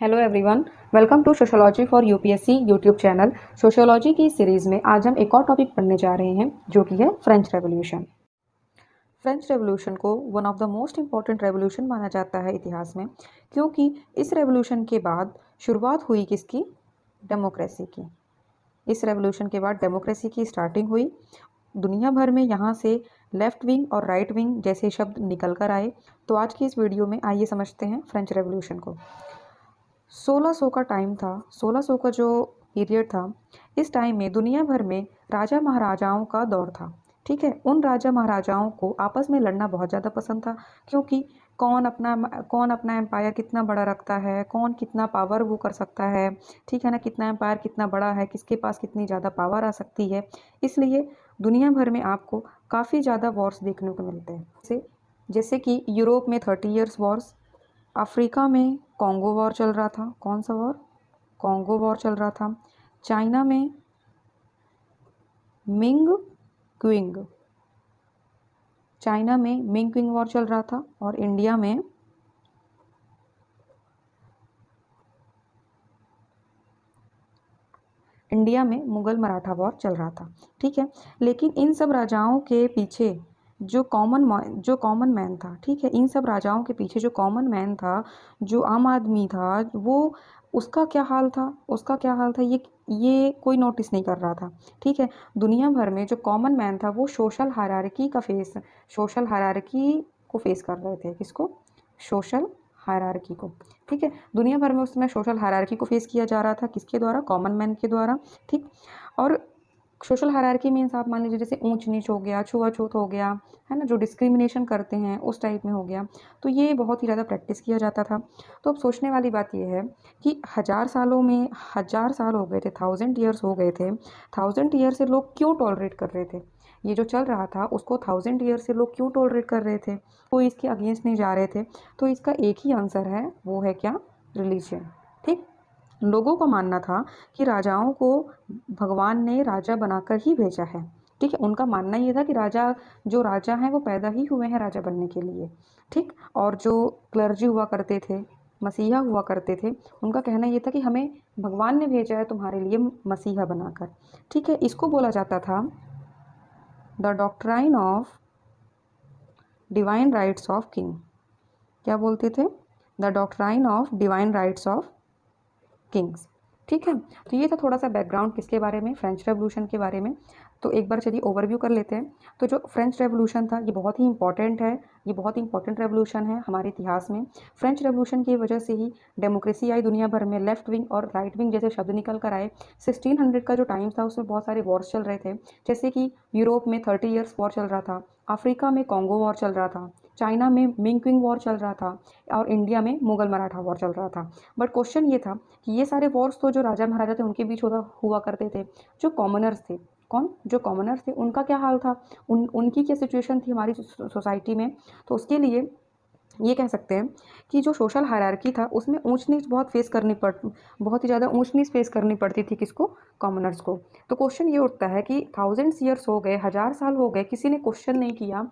Hello everyone, welcome to sociology for UPSC YouTube channel. Sociology की series में आज हम एक और टॉपिक पढ़ने जा रहे हैं जो कि है फ्रेंच रेवोल्यूशन। फ्रेंच रेवोल्यूशन को one of the most important revolution माना जाता है इतिहास में, क्योंकि इस रेवोल्यूशन के बाद शुरुआत हुई किसकी? डेमोक्रेसी की। इस रेवोल्यूशन के बाद डेमोक्रेसी की स्टार्टिंग हुई। दुनिया भर में यहाँ से लेफ्ट विंग और राइट विंग जैसे शब्द निकल कर आए। तो आज की इस वीडियो में आइए समझते हैं फ्रेंच रेवोल्यूशन को। 1600 का टाइम था, 1600 का जो पीरियड था, इस टाइम में दुनिया भर में राजा महाराजाओं का दौर था। ठीक है, उन राजा महाराजाओं को आपस में लड़ना बहुत ज़्यादा पसंद था, क्योंकि कौन अपना एम्पायर कितना बड़ा रखता है, कौन कितना पावर वो कर सकता है। ठीक है ना, कितना एम्पायर कितना बड़ा है, किसके पास कितनी ज़्यादा पावर आ सकती है। इसलिए दुनिया भर में आपको काफ़ी ज़्यादा वॉर्स देखने को मिलते हैं। जैसे कि यूरोप में 30 ईयर्स वॉर्स, अफ्रीका में कॉन्गो वॉर चल रहा था। कौन सा वॉर? कॉन्गो वॉर चल रहा था। चाइना में मिंग क्विंग चाइना में मिंग क्विंग वॉर चल रहा था। और इंडिया में मुगल मराठा वॉर चल रहा था। ठीक है, लेकिन इन सब राजाओं के पीछे जो कॉमन मैन था, ठीक है, इन सब राजाओं के पीछे जो कॉमन मैन था, जो आम आदमी था, वो उसका क्या हाल था? ये कोई नोटिस नहीं कर रहा था। ठीक है, दुनिया भर में जो कॉमन मैन था वो सोशल हायरार्की को फेस कर रहे थे। किसको? सोशल हायरार्की को। ठीक है, दुनिया भर में उस समय सोशल हायरार्की को फेस किया जा रहा था। किसके द्वारा? कॉमन मैन के द्वारा। ठीक, और सोशल हायरार्की मीन्स आप मान लीजिए जैसे ऊंच नीच हो गया, छुआछूत हो गया, है ना, जो डिस्क्रिमिनेशन करते हैं उस टाइप में हो गया। तो ये बहुत ही ज़्यादा प्रैक्टिस किया जाता था। तो अब सोचने वाली बात यह है कि 1000 साल हो गए थे, 1000 ईयर्स हो गए थे। 1000 ईयर से लोग क्यों टॉलरेट कर रहे थे? ये जो चल रहा था उसको 1000 ईयर से लोग क्यों टॉलरेट कर रहे थे? कोई इसके अगेंस्ट नहीं जा रहे थे। तो इसका एक ही आंसर है, वो है क्या? रिलीजन। ठीक, लोगों का मानना था कि राजाओं को भगवान ने राजा बनाकर ही भेजा है। ठीक है, उनका मानना ये था कि जो राजा हैं वो पैदा ही हुए हैं राजा बनने के लिए। ठीक, और जो क्लर्जी हुआ करते थे, मसीहा हुआ करते थे, उनका कहना ये था कि हमें भगवान ने भेजा है तुम्हारे लिए मसीहा बनाकर। ठीक है, इसको बोला जाता था the doctrine of divine rights of king. क्या बोलते थे? The doctrine of divine rights of Kings. ठीक है, तो ये था थोड़ा सा बैकग्राउंड किसके बारे में? फ्रेंच रेवोल्यूशन के बारे में। तो एक बार चलिए ओवरव्यू कर लेते हैं। तो जो फ्रेंच रेवोल्यूशन था ये बहुत ही इंपॉर्टेंट है, ये बहुत ही इंपॉर्टेंट रेवोल्यूशन है हमारे इतिहास में। फ्रेंच रेवोल्यूशन की वजह से ही डेमोक्रेसी आई दुनिया भर में, लेफ्ट विंग और राइट विंग जैसे शब्द निकल कर आए। 1600 का जो टाइम था उसमें बहुत सारे वॉर्स चल रहे थे, जैसे कि यूरोप में 30 ईयर्स वॉर चल रहा था, अफ्रीका में कॉन्गो वॉर चल रहा था, चाइना में मिंग क्विंग वॉर चल रहा था, और इंडिया में मुगल मराठा वॉर चल रहा था। बट क्वेश्चन ये था कि ये सारे वॉर्स तो जो राजा महाराजा थे उनके बीच हुआ करते थे। जो कॉमनर्स थे, जो कॉमनर्स थे उनका क्या हाल था? उनकी क्या सिचुएशन थी हमारी सोसाइटी में? तो उसके लिए ये कह सकते हैं कि जो सोशल हायरार्की था उसमें बहुत ही ज़्यादा ऊंच नीच फेस करनी पड़ती थी। किसको? कॉमनर्स को। तो क्वेश्चन ये उठता है कि 1000 ईयर्स हो गए, 1000 साल हो गए, किसी ने क्वेश्चन नहीं किया,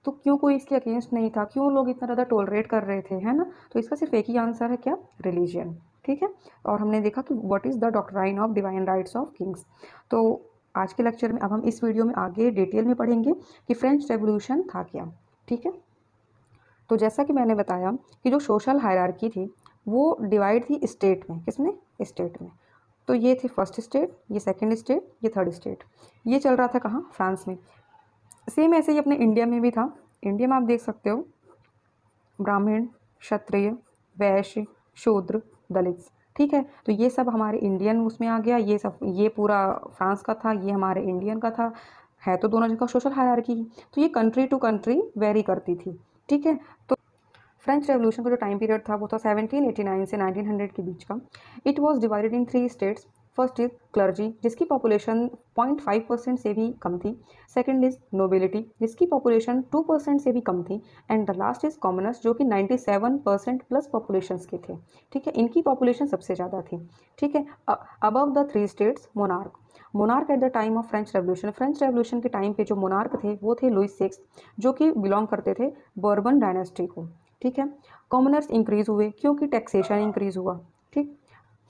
तो क्यों कोई इसके अगेंस्ट नहीं था? क्यों लोग इतना ज़्यादा टॉलरेट कर रहे थे, है ना? तो इसका सिर्फ एक ही आंसर है, क्या? रिलीजन। ठीक है, और हमने देखा कि what is the doctrine of divine rights of Kings. तो आज के लेक्चर में अब हम इस वीडियो में आगे डिटेल में पढ़ेंगे कि फ्रेंच रेवोल्यूशन था क्या। ठीक है, तो जैसा कि मैंने बताया कि जो सोशल हायरार्की थी वो डिवाइड थी स्टेट में। किसमें? स्टेट में। तो ये थे फर्स्ट स्टेट, ये सेकंड स्टेट, ये थर्ड स्टेट। ये चल रहा था कहाँ? फ्रांस में। सेम ऐसे ही अपने इंडिया में भी था। इंडिया में आप देख सकते हो ब्राह्मण, क्षत्रिय, वैश्य, शूद्र, दलित। ठीक है, तो ये सब हमारे इंडियन उसमें आ गया। ये पूरा फ्रांस का था, ये हमारे इंडियन का था। है तो दोनों जगह सोशल हायरार्की ही। तो ये कंट्री टू कंट्री वेरी करती थी। ठीक है, तो फ्रेंच रेवोल्यूशन का जो टाइम पीरियड था वो था 1789 से 1900 के बीच का। It was divided in 3 states. First is clergy, जिसकी पॉपुलेशन 0.5% से भी कम थी। सेकंड इज नोबिलिटी, जिसकी पॉपुलेशन 2% से भी कम थी। And the last is commoners, जो कि 97% प्लस पॉपुलेशन के थे। ठीक है, इनकी पॉपुलेशन सबसे ज़्यादा थी। ठीक है, above the 3 states monarch at the time of French revolution के टाइम पे जो मोनार्क थे वो थे लुइस सिक्स, जो कि बिलोंग करते थे बर्बन डायनेस्टी को। ठीक है, कॉमनर्स इंक्रीज हुए क्योंकि टैक्सेशन इंक्रीज हुआ। ठीक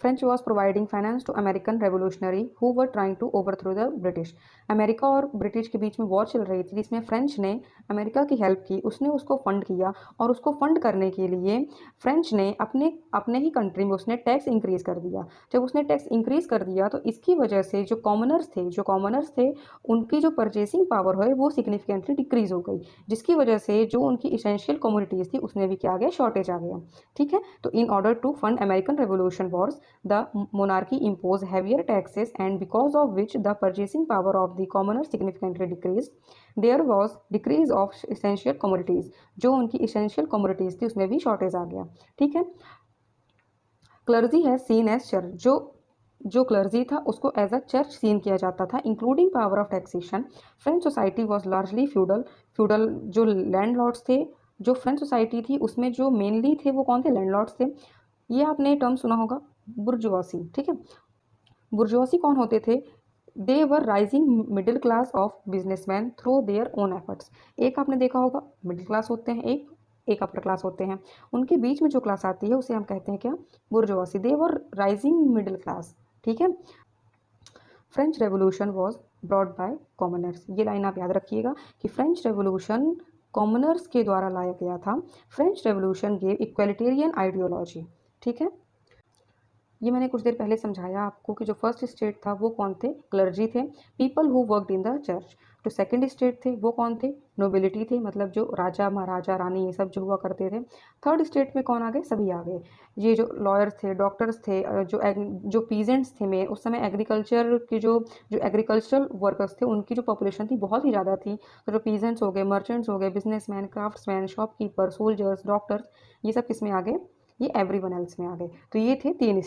French was providing finance to American revolutionary who were trying to overthrow the British. America और ब्रिटिश के बीच में वॉर चल रही थी जिसमें फ्रेंच ने अमेरिका की हेल्प की, उसने उसको फंड किया और उसको फंड करने के लिए फ्रेंच ने अपने अपने ही कंट्री में उसने टैक्स इंक्रीज़ कर दिया। जब उसने टैक्स इंक्रीज़ कर दिया तो इसकी वजह से जो कॉमनर्स थे उनकी जो परचेसिंग पावर है वो सिग्निफिकेंटली डिक्रीज़ हो गई, जिसकी वजह से जो उनकी इसेंशियल कमोडिटीज़ थी उसमें भी क्या आ गया, शॉर्टेज आ गया। ठीक है, तो in order to fund American revolution wars the monarchy imposed heavier taxes, and because of which the purchasing power of the commoner significantly decreased. There was decrease of essential commodities, जो उनकी essential commodities थी उसमें भी shortage आ गया। ठीक है, clergy है seen as church, जो क्लर्जी था उसको एज अ चर्च सीन किया जाता था, including power of taxation. French society was largely feudal जो लैंडलॉर्ड्स थे, जो फ्रेंच सोसाइटी थी उसमें जो मेनली थे वो कौन थे, लैंडलॉर्ड्स थे। ये आपने टर्म सुना होगा बुर्जुआसी। ठीक है, बुर्जुआसी कौन होते थे, they were rising middle class of businessman through their own efforts. एक आपने देखा होगा मिडिल क्लास होते हैं, एक अपर क्लास होते हैं, उनके बीच में जो क्लास आती है उसे हम कहते हैं क्या, बुर्जुआसी। दे वर राइजिंग मिडिल क्लास। ठीक है, French revolution was brought by commoners. ये लाइन आप याद रखिएगा कि फ्रेंच रेवोल्यूशन कॉमनर्स के द्वारा लाया गया था। French revolution gave egalitarian ideology. ठीक है, ये मैंने कुछ देर पहले समझाया आपको कि जो फर्स्ट स्टेट था वो कौन थे, क्लर्जी थे, people who worked in the church. जो सेकंड स्टेट थे वो कौन थे, नोबिलिटी थे, मतलब जो राजा महाराजा रानी ये सब जो हुआ करते थे। थर्ड स्टेट में कौन आ गए, सभी आ गए, ये जो लॉयर्स थे, डॉक्टर्स थे, जो पीजेंट्स थे में उस समय एग्रीकल्चर के जो एग्रीकल्चरल वर्कर्स थे उनकी जो पॉपुलेशन थी बहुत ही ज़्यादा थी। तो जो पीजेंट्स हो गए, मर्चेंट्स हो गए, businessman, craftsman, shopkeeper, soldiers, doctors, ये सब किस में आ गए, ये एवरीवन एल्स में आ गए। तो ये थे तीन।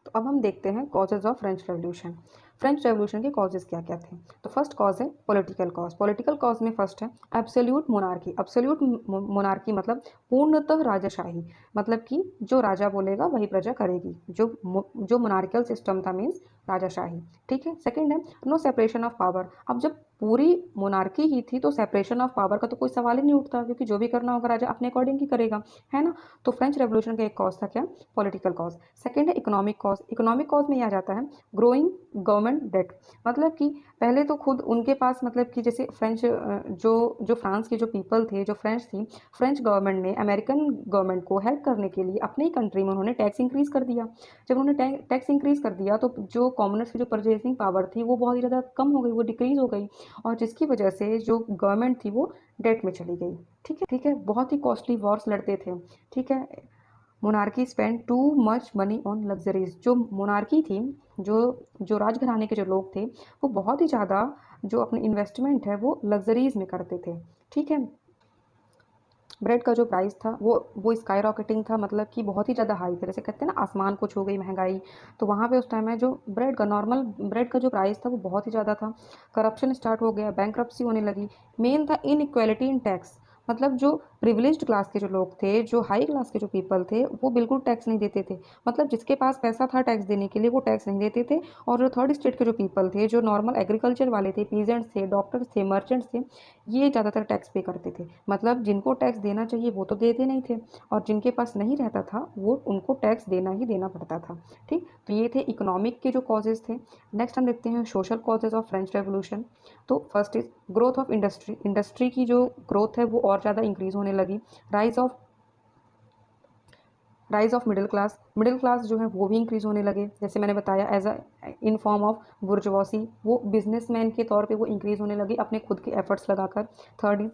तो अब हम देखते हैं causes of French revolution. French revolution के कॉजेज क्या क्या थे। तो फर्स्ट कॉज है पॉलिटिकल कॉज। पॉलिटिकल कॉज में फर्स्ट है एब्सोल्यूट मोनार्की। एब्सोल्यूट मोनार्की मतलब पूर्णतः राजाशाही, मतलब कि जो राजा बोलेगा वही प्रजा करेगी, जो मोनार्कियल सिस्टम था मीन्स राजाशाही। ठीक है, सेकंड है नो सेपरेशन ऑफ पावर। अब जब पूरी मोनार्की ही थी तो सेपरेशन ऑफ पावर का तो कोई सवाल ही नहीं उठता, क्योंकि जो भी करना होगा राजा अपने अकॉर्डिंग ही करेगा, है ना। तो फ्रेंच रेवोल्यूशन का एक कॉज था क्या, पॉलिटिकल कॉज। सेकंड है इकोनॉमिक कॉज। इकोनॉमिक कॉज में यह आ जाता है ग्रोइंग गवर्नमेंट डेट, मतलब कि पहले तो खुद उनके पास, मतलब कि जैसे फ्रेंच जो फ्रांस के जो पीपल थे, जो फ्रेंच थी, फ्रेंच गवर्नमेंट ने अमेरिकन गवर्नमेंट को हेल्प करने के लिए अपने ही कंट्री में उन्होंने टैक्स इंक्रीज कर दिया। जब उन्होंने टैक्स इंक्रीज कर दिया तो जो कॉमनर्स की जो परचेसिंग पावर थी वो बहुत ही ज़्यादा कम हो गई, वो डिक्रीज हो गई, और जिसकी वजह से जो गवर्नमेंट थी वो डेट में चली गई। ठीक है, बहुत ही कॉस्टली वॉर्स लड़ते थे। ठीक है, monarchy spend too much money on luxuries. जो मोनार्की थी, जो जो राजघराने के जो लोग थे वो बहुत ही ज़्यादा जो अपनी इन्वेस्टमेंट है वो लग्जरीज में करते थे। ठीक है, ब्रेड का जो प्राइस था वो स्काई रॉकेटिंग था, मतलब कि बहुत ही ज़्यादा हाई थे, जैसे कहते हैं ना आसमान को छू गई महंगाई। तो वहाँ पे उस टाइम में जो ब्रेड का नॉर्मल ब्रेड का जो प्राइस था वो बहुत ही ज़्यादा था। करप्शन स्टार्ट हो गया, बैंक्रप्सी होने लगी। मेन था इनइक्वालिटी इन टैक्स, मतलब जो प्रिविलेज्ड क्लास के जो लोग थे, जो हाई क्लास के जो पीपल थे वो बिल्कुल टैक्स नहीं देते थे, मतलब जिसके पास पैसा था टैक्स देने के लिए वो टैक्स नहीं देते थे। और जो थर्ड स्टेट के जो पीपल थे, जो नॉर्मल एग्रीकल्चर वाले थे, पीजेंट्स थे, डॉक्टर्स थे, मर्चेंट्स थे, ये ज़्यादातर टैक्स पे करते थे, मतलब जिनको टैक्स देना चाहिए वो तो देते नहीं थे, और जिनके पास नहीं रहता था वो उनको टैक्स देना ही देना पड़ता था। ठीक, तो ये थे इकोनॉमिक के जो कॉजेज़ थे। नेक्स्ट हम देखते हैं social causes of French Revolution. तो first is growth of industry. Industry की जो ग्रोथ है वो और ज़्यादा इंक्रीज़ होने लगी। Rise of middle class. Middle class जो है वो भी इंक्रीज़ होने लगे, जैसे मैंने बताया as a in form of bourgeoisie, वो बिजनेसमैन के तौर पे वो इंक्रीज़ होने लगे अपने खुद के एफर्ट्स लगाकर। Third is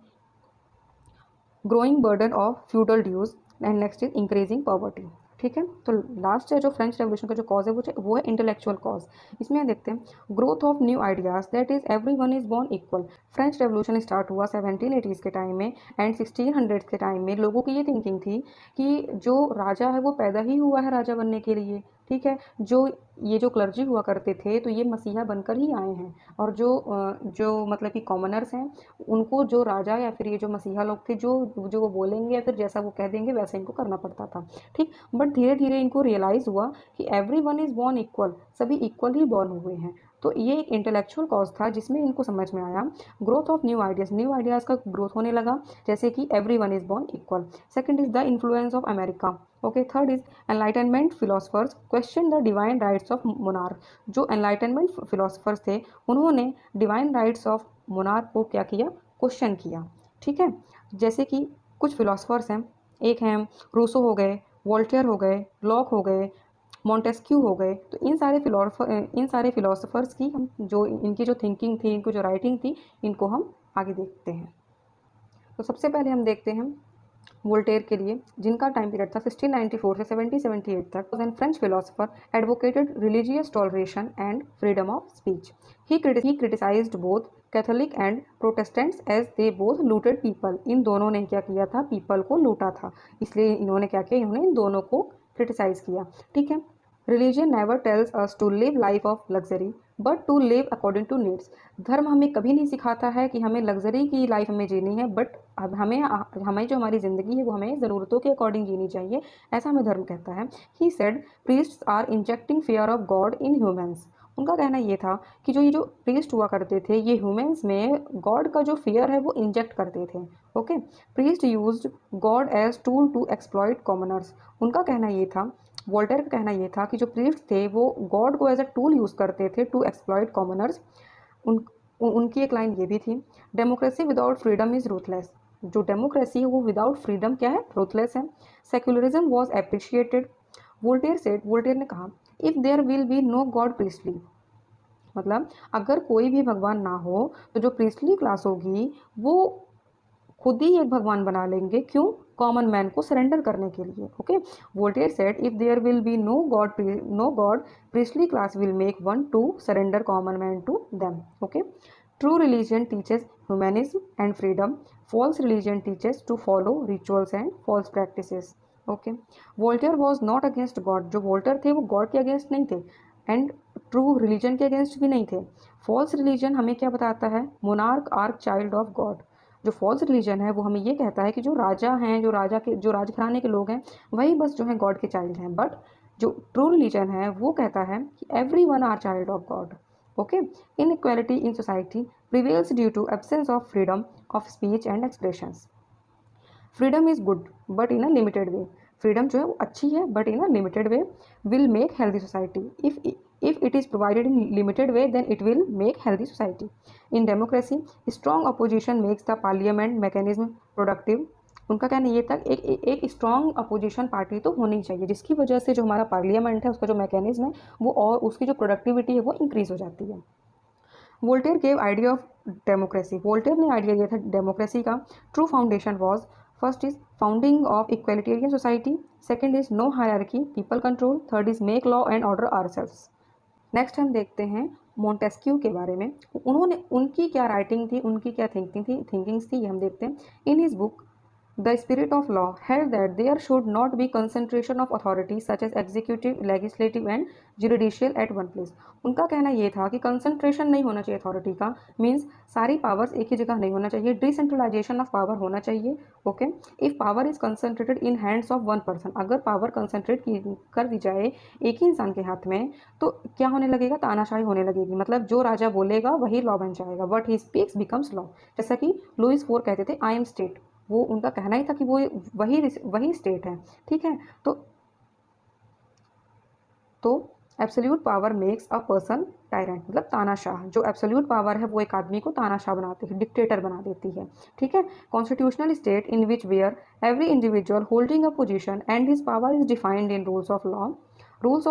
growing burden of feudal dues, and next is increasing poverty. ठीक है, तो लास्ट है जो फ्रेंच रेवोल्यूशन का जो कॉज है वो है इंटेलेक्चुअल कॉज। इसमें देखते हैं growth of new ideas, that is every one is born equal. French revolution start हुआ 1780s के टाइम में, एंड 1600 के टाइम में लोगों की ये थिंकिंग थी कि जो राजा है वो पैदा ही हुआ है राजा बनने के लिए। ठीक है, ये जो क्लर्जी हुआ करते थे तो ये मसीहा बनकर ही आए हैं, और जो मतलब कि कॉमनर्स हैं उनको जो राजा या फिर ये जो मसीहा लोग थे जो जो वो बोलेंगे या फिर जैसा वो कह देंगे वैसा इनको करना पड़ता था। ठीक, बट धीरे धीरे इनको रियलाइज़ हुआ कि every one is born equal, सभी इक्वल ही बॉर्न हुए हैं। तो ये एक इंटेलेक्चुअल कॉज था जिसमें इनको समझ में आया ग्रोथ ऑफ न्यू आइडियाज़ का ग्रोथ होने लगा, जैसे कि every one is born equal. Second is the influence of America. Okay, third is enlightenment philosophers question the divine rights of monarch. जो एनलाइटनमेंट फिलोसफर्स थे उन्होंने डिवाइन राइट्स ऑफ मोनार्क को क्या किया, क्वेश्चन किया। ठीक है, जैसे कि कुछ फिलोसफर्स हैं, एक हैं रूसो हो गए, वोल्टेयर हो गए, लॉक हो गए, मॉन्टेस्क्यू हो गए। तो इन सारे फिलोसफर्स की हम जो इनकी जो थिंकिंग थी, इनकी जो राइटिंग थी, इनको हम आगे देखते हैं। तो सबसे पहले हम देखते हैं वोल्टेयर के लिए, जिनका टाइम पीरियड था 1694 से 1778 तक। Was an French philosopher advocated religious toleration and freedom of speech. He criticised both Catholic and Protestants as they both looted people. इन दोनों ने क्या किया था, पीपल को लूटा था, इसलिए इन्होंने क्या किया, इन्होंने इन दोनों को क्रिटिसाइज किया। ठीक है, religion never tells us to live life of luxury but to live according to needs. धर्म हमें कभी नहीं सिखाता है कि हमें लग्जरी की लाइफ हमें जीनी है, बट अब हमें जो हमारी ज़िंदगी है वो हमें ज़रूरतों के अकॉर्डिंग जीनी चाहिए, ऐसा हमें धर्म कहता है। He said priests are injecting fear of God in humans. उनका कहना ये था कि जो प्रीस्ट हुआ करते थे, ये ह्यूमन्स में गॉड का जो फियर है वो इंजेक्ट करते थे। Okay, priest used God as tool to exploit commoners. उनका कहना ये था, वोल्टेयर का कहना ये था कि जो प्रीस्ट थे वो गॉड को एज अ टूल यूज़ करते थे टू एक्सप्लॉइट कॉमनर्स। उनकी एक लाइन ये भी थी, democracy without freedom is ruthless. जो डेमोक्रेसी है वो विदाउट फ्रीडम क्या है, रूथलेस है। Secularism was appreciated. वोल्टेयर ने कहा, if there will be no God priestly, मतलब अगर कोई भी भगवान ना हो तो जो प्रीस्टली क्लास होगी वो खुद ही एक भगवान बना लेंगे। क्यों, कॉमन मैन को सरेंडर करने के लिए। Okay, Voltaire said if there will be no God priestly class will make one to surrender common man to them. Okay, true religion teaches humanism and freedom, false religion teaches to follow rituals and false practices. Okay, Voltaire was not against God. जो Voltaire थे वो God के against नहीं थे and true religion के against भी नहीं थे। फॉल्स रिलीजन हमें क्या बताता है, monarch are child of God. जो फॉल्स रिलीजन है वो हमें ये कहता है कि जो राजा हैं, जो राजघराने के लोग हैं, वही बस जो है गॉड के चाइल्ड हैं। बट जो ट्रू रिलीजन है वो कहता है कि every one are child of God. Okay, inequality in society prevails due to absence of freedom of speech and expressions. Freedom is good but in a limited way. Freedom जो है वो अच्छी है but in a limited way will make healthy society. if it is provided in limited way then it will make healthy society. In democracy strong opposition makes the parliament mechanism productive. उनका कहना ये था एक strong opposition party तो होनी चाहिए जिसकी वजह से जो हमारा पार्लियामेंट है उसका जो मैकेनिज्म है वो और उसकी जो प्रोडक्टिविटी है वो इंक्रीज हो जाती है। Voltaire gave idea of democracy. Voltaire ने आइडिया दिया था डेमोक्रेसी का। True foundation was, first is founding of egalitarian society, second is no hierarchy people control, third is make law and order ourselves. Next हम देखते हैं Montesquieu के बारे में। उनकी क्या राइटिंग थी, उनकी क्या थिंकिंग्स थी, ये हम देखते हैं। In his book the spirit of law held that there should not be concentration of authority such as executive, legislative and judicial at one place. उनका कहना ये था कि कंसंट्रेशन नहीं होना चाहिए अथॉरिटी का, मीन्स सारी पावर्स एक ही जगह नहीं होना चाहिए, डिसेंट्रलाइजेशन ऑफ पावर होना चाहिए। Okay, if power is concentrated in hands of one person, अगर पावर कंसंट्रेट कर दी जाए एक ही इंसान के हाथ में तो क्या होने लगेगा, तानाशाही होने लगेगी। मतलब जो राजा बोलेगा वही लॉ बन जाएगा, what he speaks becomes law. जैसा कि लुइस फोर कहते थे, आई एम स्टेट। वो उनका कहना ही था कि वो वही स्टेट है। ठीक है, तो absolute power makes a person tyrant, मतलब तानाशाह। जो एब्सोल्यूट पावर है वो एक आदमी को तानाशाह बनाती है, डिक्टेटर बना देती है। ठीक है, constitutional state in which where every individual holding a position and his power is defined in rules of law. Rules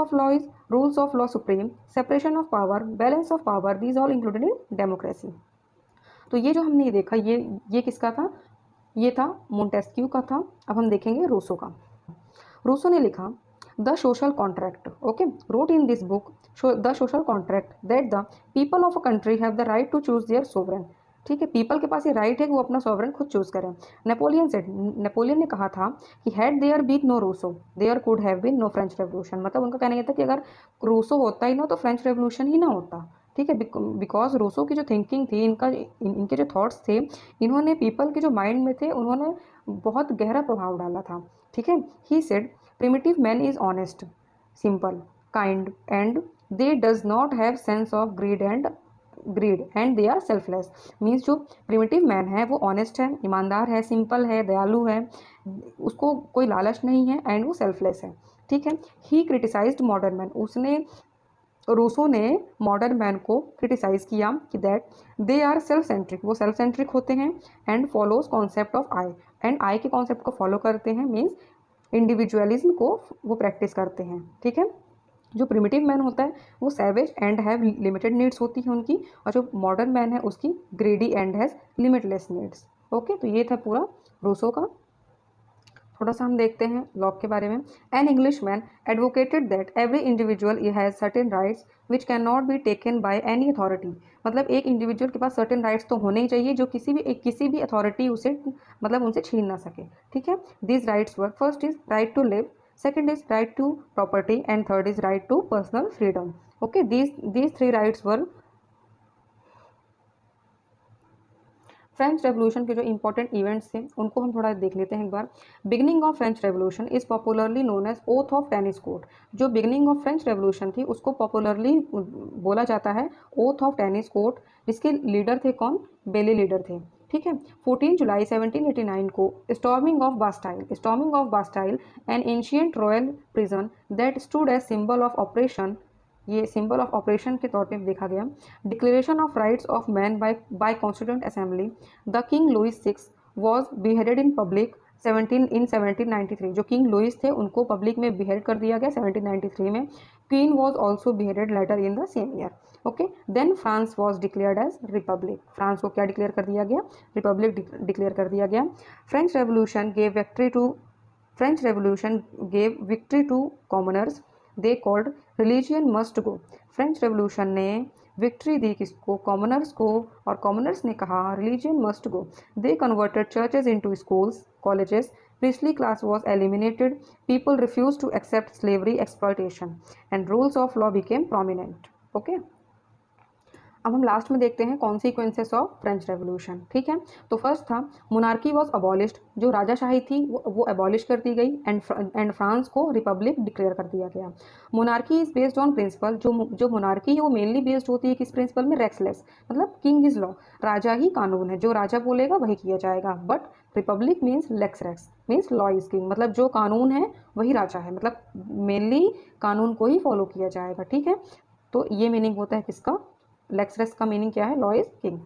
of law supreme, separation of power, balance of power, these all included in democracy. तो ये जो हमने देखा ये किसका था, ये था मोंटेस्क्यू का था। अब हम देखेंगे रूसो का। रूसो ने लिखा the social contract, okay, wrote in this book the social contract that the people of a country have the right to choose their sovereign. ठीक है, पीपल के पास ये राइट है कि वो अपना सोवरेन खुद चूज करें। नेपोलियन ने कहा था कि had there been no Rousseau there could have been no French revolution. मतलब उनका कहना यह था कि अगर रूसो होता ही ना तो फ्रेंच रेवोल्यूशन ही ना होता। ठीक है, बिकॉज रूसो की जो थिंकिंग थी, इनके जो थॉट्स थे, इन्होंने पीपल के जो माइंड में थे उन्होंने बहुत गहरा प्रभाव डाला था। ठीक है, he said primitive man is honest, simple, kind and they does not have sense of greed and they are selfless. Means जो प्रिमिटिव मैन है वो ऑनेस्ट है, ईमानदार है, सिंपल है, दयालु है, उसको कोई लालच नहीं है एंड वो सेल्फलेस है। ठीक है। ही क्रिटिसाइज्ड मॉडर्न मैन, उसने रूसो ने मॉडर्न मैन को क्रिटिसाइज किया कि that they are self centric, वो सेल्फ सेंट्रिक होते हैं, and follows concept of I, and I के कॉन्सेप्ट को फॉलो करते हैं, मीन्स इंडिविजुअलिज्म को वो प्रैक्टिस करते हैं। ठीक है। जो प्रिमिटिव मैन होता है वो savage and have limited needs होती है उनकी, और जो मॉडर्न मैन है उसकी ग्रेडी and has limitless needs. Okay, तो ये था पूरा रूसो का। थोड़ा सा हम देखते हैं लॉक के बारे में। An English man advocated that every individual has certain rights which can not be taken by any authority. मतलब एक इंडिविजुअल के पास सर्टेन राइट्स तो होने ही चाहिए जो किसी भी अथॉरिटी उसे मतलब उनसे छीन ना सके। ठीक है। This rights were, first is right to live, second is right to property, and third is right to personal freedom. Okay, these three rights were French revolution के जो इंपॉर्टेंट इवेंट्स थे उनको हम थोड़ा देख लेते हैं एक बार। Beginning of French Revolution is popularly known as oath of tennis court. जो बिगनिंग ऑफ फ्रेंच रेवोल्यूशन थी उसको पॉपुलरली बोला जाता है ओथ ऑफ टेनिस कोर्ट, जिसके लीडर थे कौन? बेली लीडर थे। ठीक है। 14 जुलाई 1789 को storming of Bastille an ancient royal prison that stood as symbol of oppression, ये सिंबल ऑफ ऑपरेशन के तौर पे देखा गया। Declaration of rights of man by constituent assembly, the king Louis six was beheaded in public 1793। जो king Louis थे उनको public में बिहेड कर दिया गया 1793 में। Queen was also beheaded later in the same year. Okay, then France was declared as republic. France को क्या डिक्लेयर कर दिया गया? रिपब्लिक डिक्लेयर कर दिया गया। French revolution gave victory to commoners, they called religion must go. French revolution ने victory दी किसको? कॉमनर्स को, और कॉमनर्स ने कहा religion must go. They converted churches into schools, colleges, priestly class was eliminated, people refused to accept slavery exploitation, and rules of law became prominent. Okay. अब हम last में देखते हैं कॉन्सिक्वेंसेस ऑफ फ्रेंच रेवोल्यूशन। ठीक है। तो first था monarchy was abolished, जो राजाशाही थी वो अबॉलिश कर दी गई, एंड फ्रांस को रिपब्लिक डिक्लेयर कर दिया गया। Monarchy is based on principle, जो मोनार्की है वो मेनली बेस्ड होती है किस प्रिंसिपल में? रेक्सलेस, मतलब किंग इज लॉ, राजा ही कानून है, जो राजा बोलेगा वही किया जाएगा। But republic means lex rex, means law is king, मतलब जो कानून है वही राजा है, मतलब मेनली कानून को ही फॉलो किया जाएगा। ठीक है। तो ये मीनिंग होता है किसका? लेक्स रेक्स का मीनिंग क्या है? Law is king.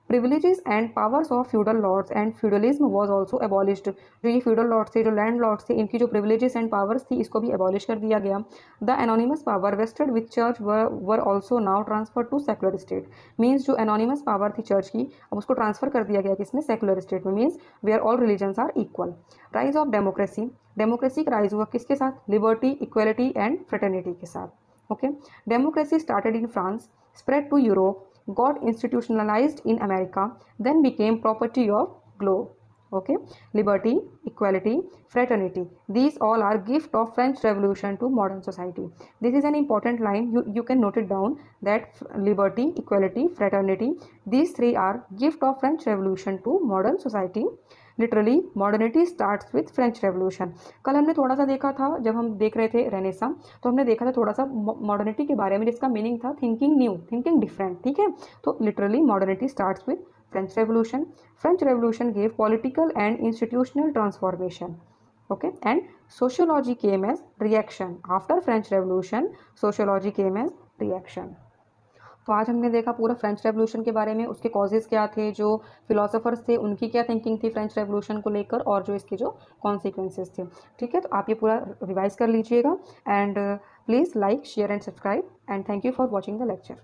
Privileges and powers of feudal lords and feudalism was also abolished. जो ये फ्यूडल लॉर्ड्स थे, जो लैंड लॉर्ड्स थे, इनकी जो प्रिविलेजेस एंड पावर्स थी इसको भी एबॉलिश कर दिया गया। The anonymous power vested with church were also now transfer to secular state. Means जो एनोनिमस पावर थी चर्च की, अब उसको ट्रांसफर कर दिया गया किसमें? सेकुलर स्टेट में, means where all religions are equal. Rise of democracy, democracy का राइज हुआ किसके साथ? लिबर्टी, इक्वलिटी एंड फ्रेटर्निटी के साथ। Okay. Democracy started in France, spread to Europe, got institutionalized in America, then became property of globe. Okay. Liberty, equality, fraternity, these all are gift of French Revolution to modern society. This is an important line, you can note it down, that liberty, equality, fraternity, these three are gift of French Revolution to modern society. Literally modernity starts with French revolution. कल हमने थोड़ा सा देखा था, जब हम देख रहे थे रेनेसा, तो हमने देखा था थोड़ा सा मॉडर्निटी के बारे में, जिसका मीनिंग था थिंकिंग न्यू, थिंकिंग डिफरेंट। ठीक है। तो literally modernity starts with French revolution. French revolution gave political and institutional transformation. Okay, and sociology came as reaction. After French revolution sociology came as reaction. तो आज हमने देखा पूरा French revolution के बारे में, उसके कॉजेज़ क्या थे, जो फिलोसोफर्स थे उनकी क्या थिंकिंग थी फ्रेंच रेवोल्यूशन को लेकर, और जो इसके जो कॉन्सिक्वेंसेस थे। ठीक है। तो आप ये पूरा रिवाइज कर लीजिएगा, and please like, share and subscribe, and thank you for watching the lecture.